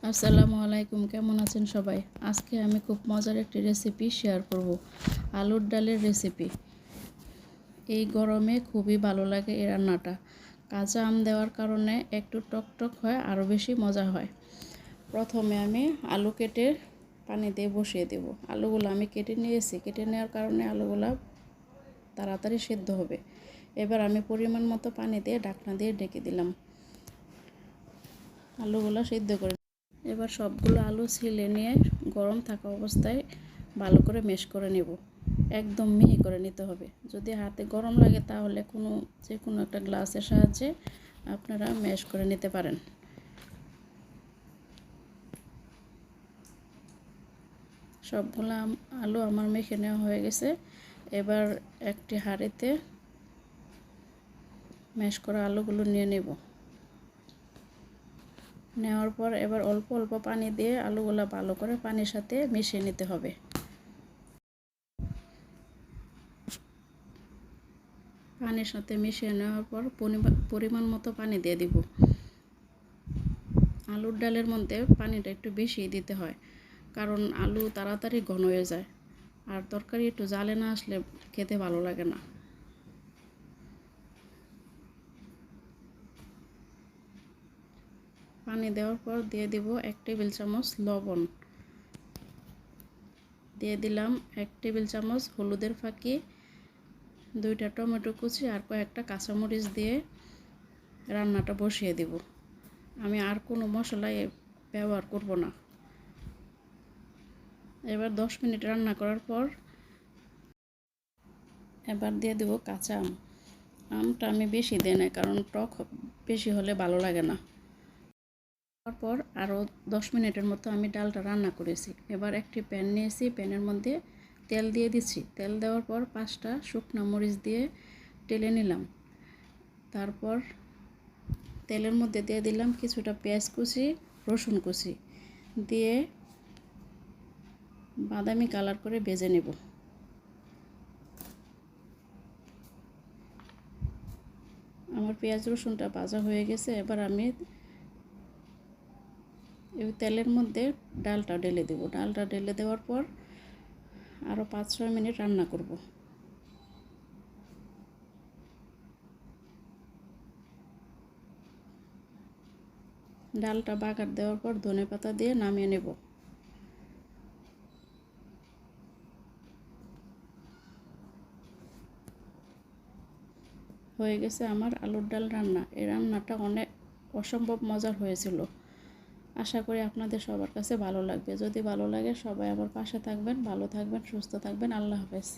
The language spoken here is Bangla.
আসসালামু আলাইকুম, কেমন আছেন সবাই? আজকে আমি খুব মজার একটি রেসিপি শেয়ার করব, আলুর ডালের রেসিপি। এই গরমে খুবই ভালো লাগে এই রান্নাটা। কাঁচা আম দেওয়ার কারণে একটু টকটক হয়, আরও বেশি মজা হয়। প্রথমে আমি আলু কেটে পানি দিয়ে বসিয়ে দেব। আলুগুলো আমি কেটে নিয়েছি, কেটে নেওয়ার কারণে আলুগুলো তাড়াতাড়ি সেদ্ধ হবে। এবার আমি পরিমাণ মতো পানি দিয়ে ঢাকনা দিয়ে ঢেকে দিলাম। আলুগুলো সেদ্ধ করে এবার সবগুলো আলু ছিলে নিয়ে গরম থাকা অবস্থায় ভালো করে ম্যাশ করে নেব। একদম মিহি করে নিতে হবে। যদি হাতে গরম লাগে তাহলে যে কোনো একটা গ্লাসের সাহায্যে আপনারা ম্যাশ করে নিতে পারেন। সবগুলো আলু আমার মেখে নেওয়া হয়ে গেছে। এবার একটি হাঁড়িতে ম্যাশ করা আলুগুলো নিয়ে নেব। নেওয়ার পর এবার অল্প অল্প পানি দিয়ে আলুগুলো ভালো করে পানির সাথে মিশিয়ে নিতে হবে। পানির সাথে মিশিয়ে নেওয়ার পর পরিমাণ মতো পানি দিয়ে দিব। আলুর ডালের মধ্যে পানিটা একটু বেশি দিতে হয়, কারণ আলু তাড়াতাড়ি ঘন হয়ে যায়, আর তরকারি একটু জালে না আসলে খেতে ভালো লাগে না। পানি দেওয়ার পর দিয়ে দিব 1 টেবিল চামচ লবণ, দিয়ে দিলাম 1 টেবিল চামচ হলুদের ফাঁকি, 2টা টমেটো কুচি আর কয়েকটা কাঁচামরিচ দিয়ে রান্নাটা বসিয়ে দেব। আমি আর কোনো মশলা ব্যবহার করব না। এবার 10 মিনিট রান্না করার পর এবার দিয়ে দেব কাঁচা আম। আমটা আমি বেশি দিই না, কারণ টক বেশি হলে ভালো লাগে না। তারপর আরও 10 মিনিটের মতো আমি ডালটা রান্না করেছি। এবার একটি প্যান নিয়েছি, প্যানের মধ্যে তেল দিয়ে দিচ্ছি। তেল দেওয়ার পর 5টা শুকনো মরিচ দিয়ে টেলে নিলাম। তারপর তেলের মধ্যে দিয়ে দিলাম কিছুটা পেঁয়াজ কুচি, রসুন কুচি দিয়ে বাদামি কালার করে ভেজে নেব। আমার পেঁয়াজ রসুনটা ভাজা হয়ে গেছে। এবার আমি তেলের মধ্যে ডালটা ঢেলে দেব। ডালটা ঢেলে দেওয়ার পর আরও 5-6 মিনিট রান্না করব। ডালটা বাগার দেওয়ার পর ধনেপাতা দিয়ে নামিয়ে নেব। হয়ে গেছে আমার আলুর ডাল রান্না। এই রান্নাটা অসম্ভব মজার হয়েছিল। আশা করি আপনাদের সবার কাছে ভালো লাগবে। যদি ভালো লাগে সবাই আমার পাশে থাকবেন। ভালো থাকবেন, সুস্থ থাকবেন। আল্লাহ হাফেজ।